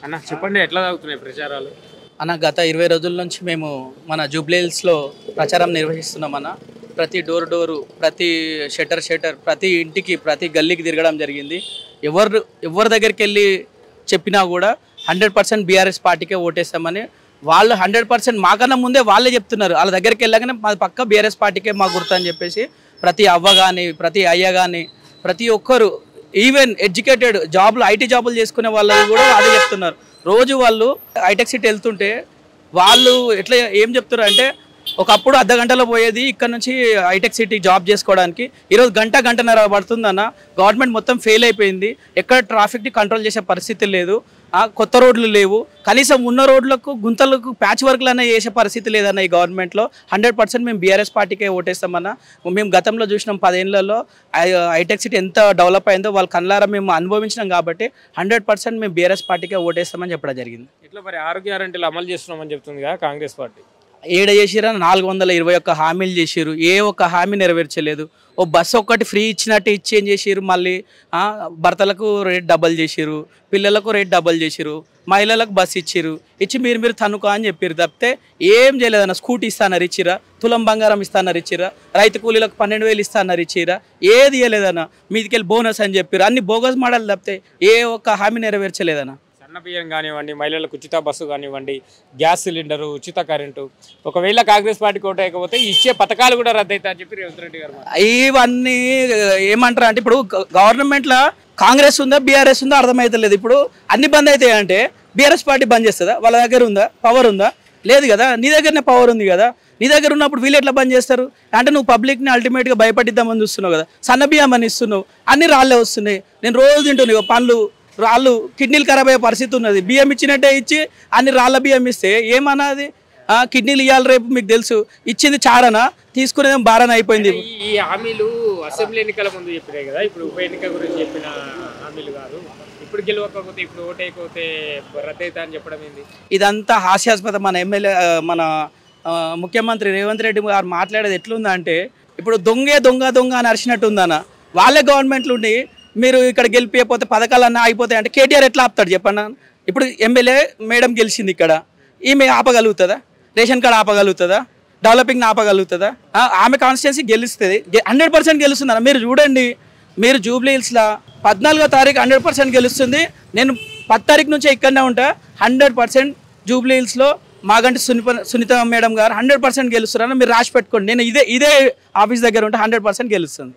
అన్న చెప్పండి, ఎట్లా సాగుతున్నాయి ప్రచారాలు? అన్న గత 20 రోజుల నుంచి మేము మన జూబ్లీ హిల్స్లో ప్రచారం నిర్వహిస్తున్నాం అన్న. ప్రతి డోర్ డోరు, ప్రతి షటర్ ప్రతి ఇంటికి, ప్రతి గల్లీకి తిరగడం జరిగింది. ఎవరి దగ్గరికి వెళ్ళి చెప్పినా కూడా 100% బీఆర్ఎస్ పార్టీకే ఓటేస్తామని వాళ్ళు 100% మాకన్నా ముందే వాళ్ళే చెప్తున్నారు. వాళ్ళ దగ్గరికి వెళ్ళగానే మా పక్క బీఆర్ఎస్ పార్టీకే మా గుర్తు అని చెప్పేసి ప్రతి అవ్వ కానీ, ప్రతి అయ్య కానీ, ప్రతి ఒక్కరు ఈవెన్ ఎడ్యుకేటెడ్ జాబ్లు, ఐటీ జాబులు చేసుకునే వాళ్ళు కూడా అదే చెప్తున్నారు. రోజు వాళ్ళు హైటెక్ సిటీ వెళ్తుంటే వాళ్ళు ఎట్లా ఏం చెప్తారు అంటే, ఒకప్పుడు అర్ధ గంటలో పోయేది ఇక్కడ నుంచి హైటెక్ సిటీ జాబ్ చేసుకోవడానికి ఈరోజు గంటన్నర పడుతుందన్న. గవర్నమెంట్ మొత్తం ఫెయిల్ అయిపోయింది. ఎక్కడ ట్రాఫిక్ని కంట్రోల్ చేసే పరిస్థితి లేదు. కొత్త రోడ్లు లేవు. కనీసం ఉన్న రోడ్లకు గుంతలకు ప్యాచ్ వర్క్లు అనే చేసే పరిస్థితి లేదన్న ఈ గవర్నమెంట్లో. 100% మేము బీఆర్ఎస్ పార్టీకే ఓటేస్తామన్నా. మేము గతంలో చూసినాం 10 ఏళ్లలో హైటెక్ సిటీ ఎంత డెవలప్ అయిందో వాళ్ళ కళ్ళారా మేము అనుభవించినాం కాబట్టి 100% మేము బీఆర్ఎస్ పార్టీకే ఓటేస్తామని చెప్పడం జరిగింది. ఇట్లా మరి 6 గ్యారెంటీలు అమలు చేస్తున్నామని చెప్తుంది కదా కాంగ్రెస్ పార్టీ. ఏడ చేసిరా 421 హామీలు చేసిరు. ఏ ఒక్క హామీ నెరవేర్చలేదు. ఓ బస్సు ఒక్కటి ఫ్రీ ఇచ్చినట్టు ఇచ్చి ఏం చేసిరు, మళ్ళీ భర్తలకు రేట్ డబల్ చేసిరు, పిల్లలకు రేట్ డబల్ చేసిరు, మహిళలకు బస్సు ఇచ్చి మీరు తనుకో అని చెప్పారు తప్పితే ఏం చేయలేదన్న. స్కూటీ ఇస్తానన్నారు ఇచ్చిరా, తులం బంగారం ఇస్తానన్నారు ఇచ్చిరా, రైతు కూలీలకు 12,000 ఇస్తానన్నారు ఇచ్చిరా, ఏది ఇవ్వలేదన్న. మీదికెళ్ళి బోనస్ అని చెప్పారు. అన్ని బోగస్ మోడల్ తప్పితే ఏ ఒక్క హామీ నెరవేర్చలేదన్న. సన్న బియ్యం కానివ్వండి, మహిళలకు ఉచిత బస్సు కానివ్వండి, గ్యాస్ సిలిండరు, ఉచిత కరెంటు, ఒకవేళ కాంగ్రెస్ పార్టీకి ఓటేయకపోతే ఇచ్చే పథకాలు కూడా రద్దవుతాయని చెప్పి రేవంత్ రెడ్డి గారు. ఇవన్నీ ఏమంటారు అంటే, ఇప్పుడు గవర్నమెంట్లో కాంగ్రెస్ ఉందా బీఆర్ఎస్ ఉందా అర్థమవుతలేదు. ఇప్పుడు అన్ని బంద్ అవుతాయి అంటే బీఆర్ఎస్ పార్టీ బంద్ చేస్తుందా? వాళ్ళ దగ్గర ఉందా పవర్? ఉందా? లేదు కదా. నీ దగ్గరనే పవర్ ఉంది కదా. నీ దగ్గర ఉన్నప్పుడు వీళ్ళు ఎట్లా బంద్ చేస్తారు అంటే, నువ్వు పబ్లిక్ని అల్టిమేట్గా భయపడిద్దామని చూస్తున్నావు కదా. సన్న బియ్యం అని ఇస్తున్నావు, అన్ని రాళ్ళే వస్తున్నాయి. నేను రోజు తింటున్నావు పండ్లు, రాళ్ళు, కిడ్నీలు ఖరాబ్ అయ్యే పరిస్థితి ఉన్నది. బియ్యం ఇచ్చినట్టే ఇచ్చి అన్ని రాళ్ళ బియ్యం ఇస్తే ఏమన్నది? కిడ్నీలు ఇవ్వాలి రేపు మీకు తెలుసు. ఇచ్చింది చారనా, తీసుకునేది బారన అయిపోయింది. ఈ హామీలు అసెంబ్లీ ఎన్నికల ముందు చెప్పినాయి కదా, ఇప్పుడు ఉప ఎన్నిక గురించి చెప్పిన హామీలు కాదు. ఇప్పుడు గెలవకపోతే, ఇప్పుడు ఓటైపోతే రద్దయితా అని చెప్పడం ఏంది? ఇదంతా హాస్యాస్పదం. మన ఎమ్మెల్యే, మన ముఖ్యమంత్రి రేవంత్ రెడ్డి గారు మాట్లాడేది ఎట్లుందంటే, ఇప్పుడు దొంగ అని అరిచినట్టు ఉందన్న. వాళ్ళే గవర్నమెంట్లు ఉండి మీరు ఇక్కడ గెలిపిపోతే పథకాలన్నా అయిపోతాయి అంటే కేటీఆర్ ఎట్లా ఆపుతాడు చెప్పండి. ఇప్పుడు ఎమ్మెల్యే మేడం గెలిచింది, ఇక్కడ ఈమె ఆపగలుగుతుందా? రేషన్ కార్డు ఆపగలుగుతుందా? డెవలపింగ్ ఆపగలుగుతుందా? ఆమె కాన్స్టిట్యున్సీ గెలుస్తుంది, 100% గెలుస్తుందన్న. మీరు చూడండి, మీరు జూబ్లీ హిల్స్లో 14వ తారీఖు 100% గెలుస్తుంది. నేను 10 తారీఖు నుంచే ఇక్కడనే ఉంటా. 100% జూబ్లీ హిల్స్లో మాగంటి సునీత మేడం గారు 100% గెలుస్తున్నారని మీరు రాసి పెట్టుకోండి. నేను ఇదే ఆఫీస్ దగ్గర ఉంటే 100% గెలుస్తుంది.